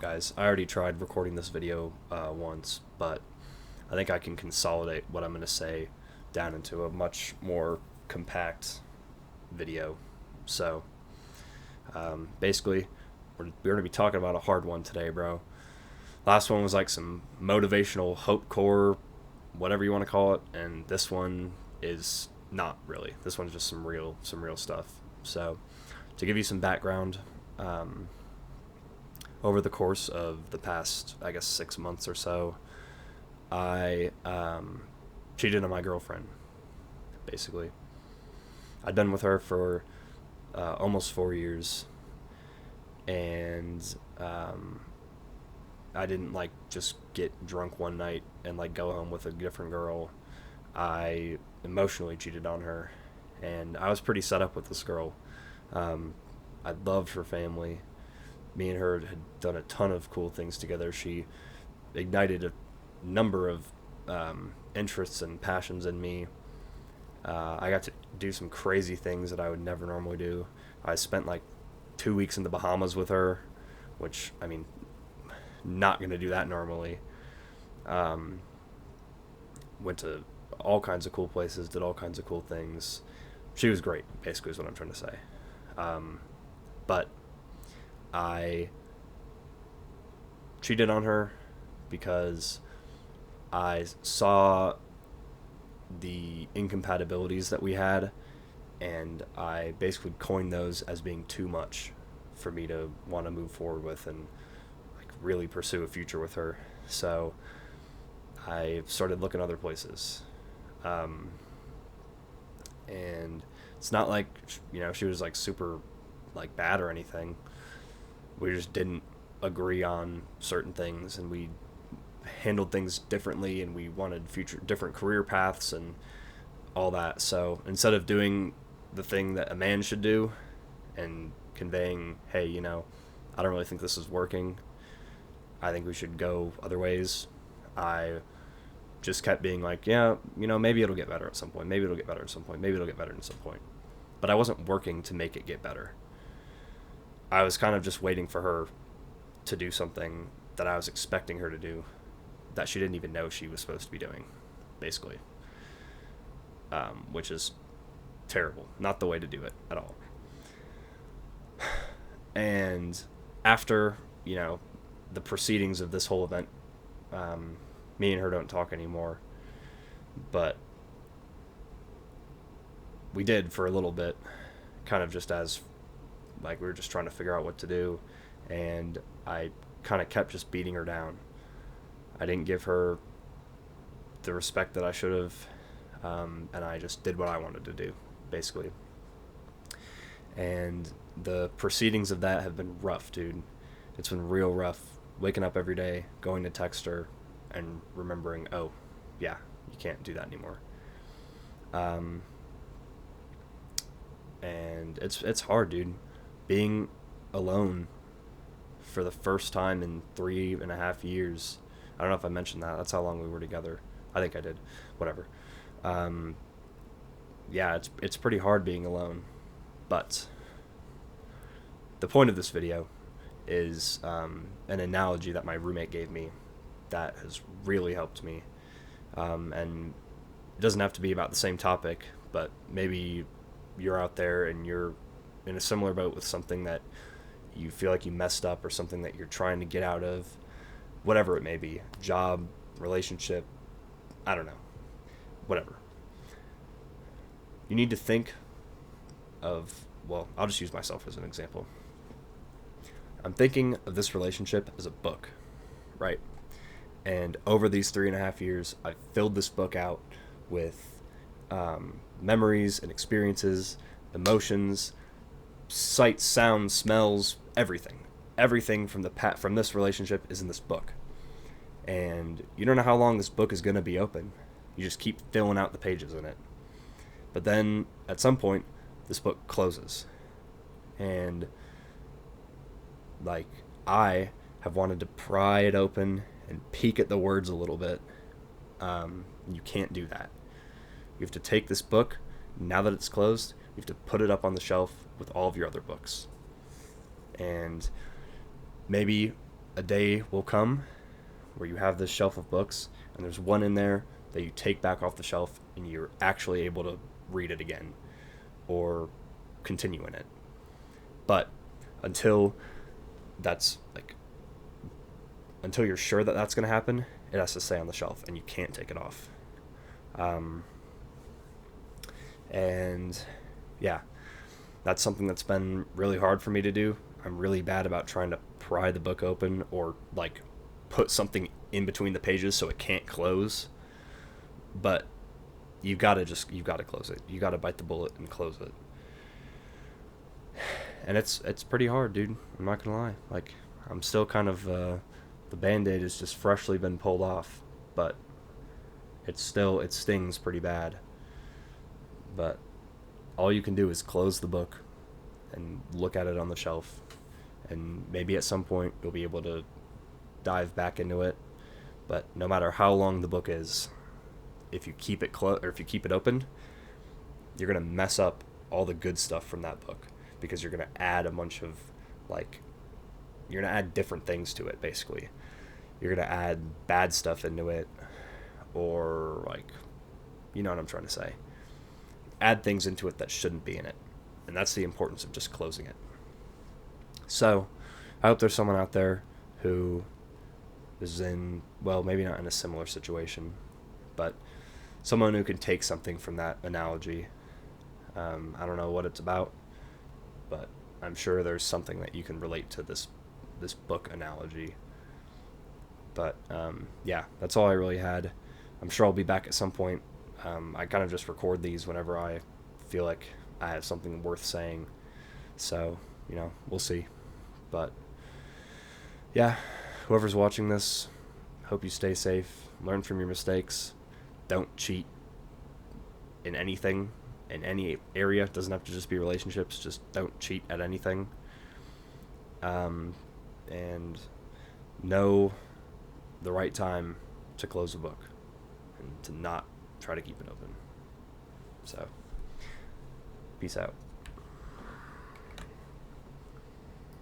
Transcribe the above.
guys? I already tried recording this video once, but I think I can consolidate what I'm going to say down into a much more compact video. So, basically, we're going to be talking about a hard one today, bro. Last one was like some motivational hope core, whatever you want to call it, and this one is not really. This one's just some real stuff. So, to give you some background, over the course of the past, I guess, 6 months or so, I cheated on my girlfriend, basically. I'd been with her for almost 4 years, and I didn't like just get drunk one night and like go home with a different girl. I emotionally cheated on her, and I was pretty set up with this girl. I loved her family. Me and her had done a ton of cool things together. She ignited a number of interests and passions in me. I got to do some crazy things that I would never normally do. I spent like 2 weeks in the Bahamas with her, which, I mean, not going to do that normally. Went to all kinds of cool places, did all kinds of cool things. She was great, basically, is what I'm trying to say. But I cheated on her because I saw the incompatibilities that we had, and I basically coined those as being too much for me to want to move forward with and like really pursue a future with her. So I started looking other places. And it's not like, she was like super like bad or anything. We just didn't agree on certain things, and we handled things differently, and we wanted future different career paths and all that. So instead of doing the thing that a man should do and conveying, hey, I don't really think this is working, I think we should go other ways, I just kept being like, yeah, maybe it'll get better at some point, maybe it'll get better at some point, maybe it'll get better at some point. But I wasn't working to make it get better. I was kind of just waiting for her to do something that I was expecting her to do that she didn't even know she was supposed to be doing, basically. Which is terrible. Not the way to do it at all. And after, the proceedings of this whole event, me and her don't talk anymore. But we did for a little bit, kind of just as like we were just trying to figure out what to do, and I kind of kept just beating her down. I didn't give her the respect that I should have, and I just did what I wanted to do, basically. And the proceedings of that have been rough, dude. It's been real rough. Waking up every day, going to text her, and remembering, oh, yeah, you can't do that anymore. And it's hard, dude. Being alone for the first time in 3.5 years. I don't know if I mentioned that. That's how long we were together. I think I did. Whatever. Yeah, it's pretty hard being alone. But the point of this video is an analogy that my roommate gave me that has really helped me. And it doesn't have to be about the same topic, but maybe you're out there and you're in a similar boat with something that you feel like you messed up, or something that you're trying to get out of, whatever it may be, job, relationship, I don't know, whatever. You need to think of, well, I'll just use myself as an example. I'm thinking of this relationship as a book, right? And over these 3.5 years, I've filled this book out with memories and experiences, emotions, sights, sounds, smells, everything. Everything from this relationship is in this book. And you don't know how long this book is going to be open. You just keep filling out the pages in it. But then, at some point, this book closes. And, like, I have wanted to pry it open and peek at the words a little bit. You can't do that. You have to take this book, now that it's closed, you have to put it up on the shelf with all of your other books. And maybe a day will come where you have this shelf of books and there's one in there that you take back off the shelf and you're actually able to read it again or continue in it. But until that's like until you're sure that that's going to happen, it has to stay on the shelf and you can't take it off. And yeah, that's something that's been really hard for me to do. I'm really bad about trying to pry the book open or like put something in between the pages so it can't close. But you've got to close it. You got to bite the bullet and close it. And it's pretty hard, dude. I'm not gonna lie. Like, I'm still kind of the Band-Aid has just freshly been pulled off, but it stings pretty bad. But all you can do is close the book and look at it on the shelf, and maybe at some point you'll be able to dive back into it. But no matter how long the book is, if you keep it or if you keep it open, you're gonna mess up all the good stuff from that book, because you're gonna add a bunch of you're gonna add different things to it. Basically, you're gonna add bad stuff into it, or you know what I'm trying to say. Add things into it that shouldn't be in it, and that's the importance of just closing it. So, I hope there's someone out there who is in, well, maybe not in a similar situation, but someone who can take something from that analogy. I don't know what it's about, but I'm sure there's something that you can relate to this book analogy. But yeah, that's all I really had. I'm sure I'll be back at some point. I kind of just record these whenever I feel like I have something worth saying. So, we'll see. But yeah, whoever's watching this, hope you stay safe. Learn from your mistakes. Don't cheat in anything, in any area. It doesn't have to just be relationships. Just don't cheat at anything. And know the right time to close a book and to not try to keep it open. So, peace out.